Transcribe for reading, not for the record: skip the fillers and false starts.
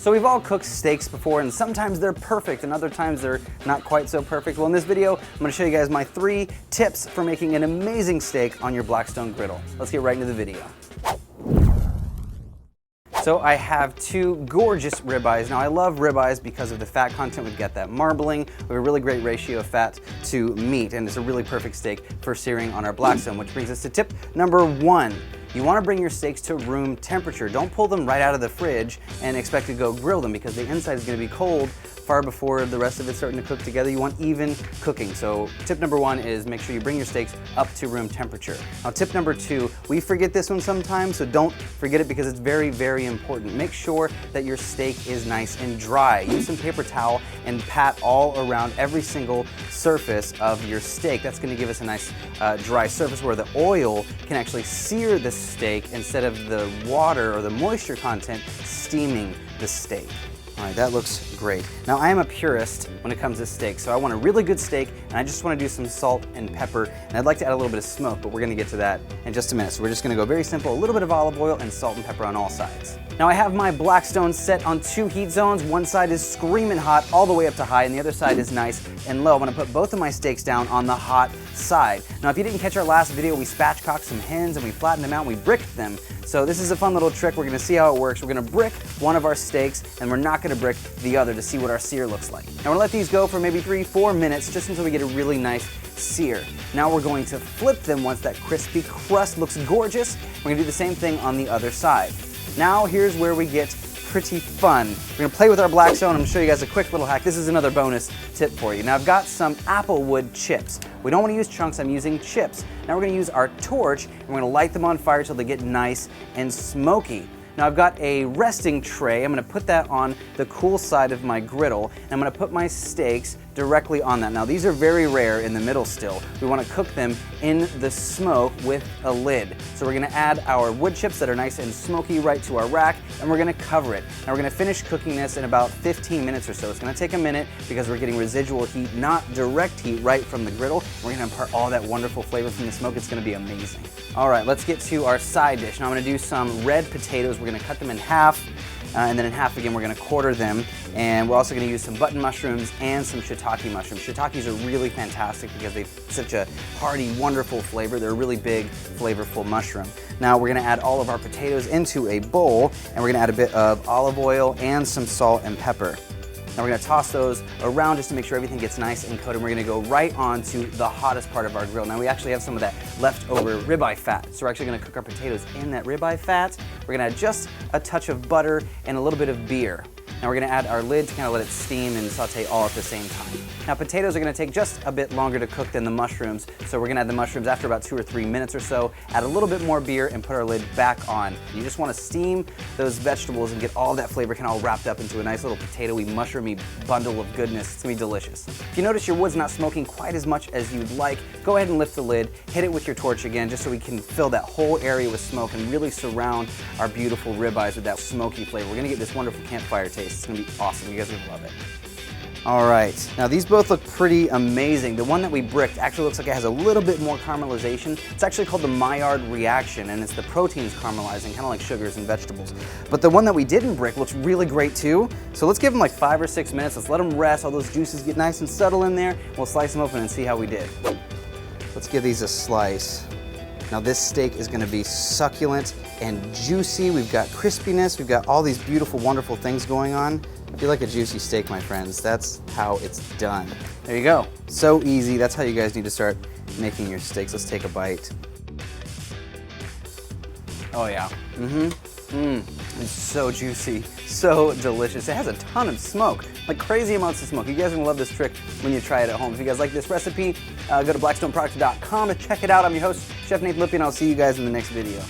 So we've all cooked steaks before, and sometimes they're perfect and other times they're not quite so perfect. Well, in this video, I'm gonna show you guys my 3 tips for making an amazing steak on your Blackstone Griddle. Let's get right into the video. So I have 2 gorgeous ribeyes. Now I love ribeyes because of the fat content. We've got that marbling. We have a really great ratio of fat to meat, and it's a really perfect steak for searing on our Blackstone, which brings us to tip number 1. You want to bring your steaks to room temperature. Don't pull them right out of the fridge and expect to go grill them, because the inside is going to be cold far before the rest of it's starting to cook together. You want even cooking. So tip number 1 is make sure you bring your steaks up to room temperature. Now tip number 2, we forget this one sometimes, so don't forget it because it's very, very important. Make sure that your steak is nice and dry. Use some paper towel and pat all around every single surface of your steak. That's going to give us a nice dry surface where the oil can actually sear the steak instead of the water or the moisture content steaming the steak. All right, that looks great. Now I am a purist when it comes to steak, so I want a really good steak and I just want to do some salt and pepper, and I'd like to add a little bit of smoke, but we're going to get to that in just a minute. So we're just going to go very simple, a little bit of olive oil and salt and pepper on all sides. Now I have my Blackstone set on 2 heat zones. One side is screaming hot all the way up to high, and the other side is nice and low. I'm going to put both of my steaks down on the hot side. Now if you didn't catch our last video, we spatchcocked some hens and we flattened them out and we bricked them. So this is a fun little trick. We're going to see how it works. We're going to brick one of our steaks and we're not going to brick the other to see what our sear looks like. Now we're going to let these go for maybe 3-4 minutes just until we get a really nice sear. Now we're going to flip them once that crispy crust looks gorgeous. We're going to do the same thing on the other side. Now here's where we get pretty fun. We're going to play with our Blackstone. I'm going to show you guys a quick little hack. This is another bonus tip for you. Now I've got some applewood chips. We don't want to use chunks, I'm using chips. Now we're going to use our torch and we're going to light them on fire till they get nice and smoky. Now I've got a resting tray. I'm going to put that on the cool side of my griddle, and I'm going to put my steaks directly on that. Now these are very rare in the middle still. We want to cook them in the smoke with a lid. So we're going to add our wood chips that are nice and smoky right to our rack, and we're going to cover it. Now we're going to finish cooking this in about 15 minutes or so. It's going to take a minute because we're getting residual heat, not direct heat, right from the griddle. We're going to impart all that wonderful flavor from the smoke. It's going to be amazing. All right, let's get to our side dish. Now I'm going to do some red potatoes. We're going to cut them in half. And then in half again, we're going to quarter them, and we're also going to use some button mushrooms and some shiitake mushrooms. Shiitakes are really fantastic because they've such a hearty, wonderful flavor. They're a really big, flavorful mushroom. Now we're going to add all of our potatoes into a bowl, and we're going to add a bit of olive oil and some salt and pepper. Now we're going to toss those around just to make sure everything gets nice and coated. We're going to go right on to the hottest part of our grill. Now we actually have some of that leftover ribeye fat, so we're actually going to cook our potatoes in that ribeye fat. We're going to add just a touch of butter and a little bit of beer. Now we're going to add our lid to kind of let it steam and saute all at the same time. Now potatoes are going to take just a bit longer to cook than the mushrooms, so we're going to add the mushrooms after about 2 or 3 minutes or so, add a little bit more beer, and put our lid back on. You just want to steam those vegetables and get all that flavor kind of all wrapped up into a nice little potatoey, mushroomy bundle of goodness. It's going to be delicious. If you notice your wood's not smoking quite as much as you'd like, go ahead and lift the lid, hit it with your torch again, just so we can fill that whole area with smoke and really surround our beautiful ribeyes with that smoky flavor. We're going to get this wonderful campfire taste. It's going to be awesome. You guys are going to love it. All right, now these both look pretty amazing. The one that we bricked actually looks like it has a little bit more caramelization. It's actually called the Maillard reaction, and it's the proteins caramelizing, kind of like sugars and vegetables. But the one that we didn't brick looks really great too. So let's give them like 5 or 6 minutes. Let's let them rest, all those juices get nice and subtle in there. We'll slice them open and see how we did. Let's give these a slice. Now this steak is going to be succulent and juicy. We've got crispiness. We've got all these beautiful, wonderful things going on. If you like a juicy steak, my friends, that's how it's done. There you go. So easy. That's how you guys need to start making your steaks. Let's take a bite. Oh yeah. It's so juicy, so delicious. It has a ton of smoke, like crazy amounts of smoke. You guys are gonna love this trick when you try it at home. If you guys like this recipe, go to blackstoneproducts.com to check it out. I'm your host, Chef Nathan Lippy, and I'll see you guys in the next video.